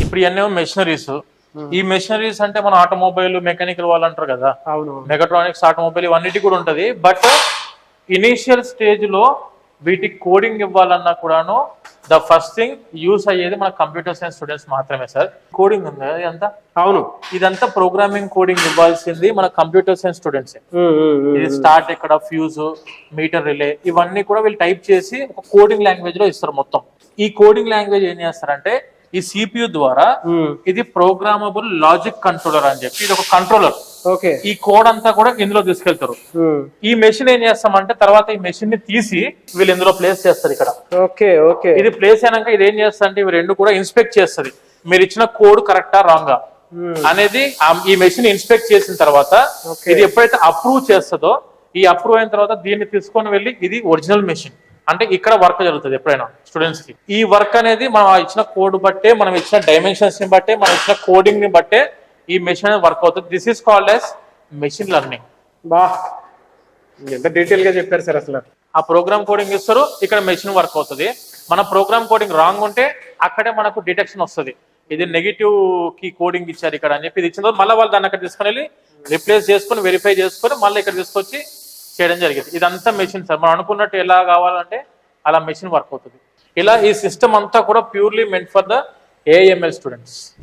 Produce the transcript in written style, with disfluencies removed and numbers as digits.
ఇప్పుడు ఇవన్నీ మెషినరీస్. ఈ మెషినరీస్ అంటే మన ఆటోమొబైల్ మెకానికల్ వాళ్ళు అంటారు కదా, మెకాట్రానిక్స్ ఆటోమొబైల్ ఇవన్నిటి కూడా ఉంటది. బట్ ఇనీషియల్ స్టేజ్ లో వీటికి కోడింగ్ ఇవ్వాలన్నా కూడాను ద ఫస్ట్ థింగ్ యూస్ అయ్యేది మన కంప్యూటర్ సైన్స్ స్టూడెంట్స్ మాత్రమే సార్. కోడింగ్ ఉంది ఇదంతా. అవును, ఇదంతా ప్రోగ్రామింగ్ కోడింగ్ ఇవ్వాల్సింది మన కంప్యూటర్ సైన్స్ స్టూడెంట్స్. ఇది స్టార్ట్ ఇక్కడ ఫ్యూజ్, మీటర్ రిలే ఇవన్నీ కూడా వీళ్ళు టైప్ చేసి ఒక కోడింగ్ లాంగ్వేజ్ లో ఇస్తారు మొత్తం. ఈ కోడింగ్ లాంగ్వేజ్ ఏం చేస్తారంటే ఈ సిపియు ద్వారా ఇది ప్రోగ్రామబుల్ లాజిక్ కంట్రోలర్ అని చెప్పి ఇది ఒక కంట్రోలర్. ఈ కోడ్ అంతా కూడా ఇందులో తీసుకెళ్తారు. ఈ మెషిన్ ఏం చేస్తామంటే తర్వాత ఈ మెషిన్ ని తీసి వీళ్ళు ఇందులో ప్లేస్ చేస్తారు ఇక్కడ. ఇది ప్లేస్ అయినాక ఇది ఏం చేస్తా అంటే ఇవి రెండు కూడా ఇన్స్పెక్ట్ చేస్తుంది మీరు ఇచ్చిన కోడ్ కరెక్టా రాంగా అనేది. ఈ మెషిన్ ఇన్స్పెక్ట్ చేసిన తర్వాత ఇది ఎప్పుడైతే అప్రూవ్ చేస్తుందో ఈ అప్రూవ్ అయిన తర్వాత దీన్ని తీసుకొని వెళ్ళి ఇది ఒరిజినల్ మెషిన్ అంటే ఇక్కడ వర్క్ జరుగుతుంది ఎప్పుడైనా స్టూడెంట్స్ కి. ఈ వర్క్ అనేది మనం ఇచ్చిన కోడ్ బట్టే, మనం ఇచ్చిన డైమెన్షన్స్ ని బట్టే, మనం ఇచ్చిన కోడింగ్ ని బట్టే ఈ మెషిన్ అనేది వర్క్ అవుతుంది. This is called as machine learning. ఎంత డీటెయిల్ గా చెప్పారు సార్. అసలు ఆ ప్రోగ్రామ్ కోడింగ్ ఇస్తారు, ఇక్కడ మెషిన్ వర్క్ అవుతుంది. మన ప్రోగ్రామ్ కోడింగ్ రాంగ్ ఉంటే అక్కడే మనకు డిటెక్షన్ వస్తుంది. ఇది నెగిటివ్ కి కోడింగ్ ఇచ్చారు ఇక్కడ అని చెప్పి ఇది ఇచ్చిన మళ్ళీ వాళ్ళు దాన్ని అక్కడ తీసుకుని వెళ్ళి రిప్లేస్ చేసుకుని వెరిఫై చేసుకుని మళ్ళీ ఇక్కడ తీసుకొచ్చి చేయడం జరిగింది. ఇదంతా మెషిన్ సార్. మనం అనుకున్నట్టు ఎలా కావాలంటే అలా మెషిన్ వర్క్ అవుతుంది. ఇలా ఈ సిస్టమ్ అంతా కూడా purely meant for the AML students.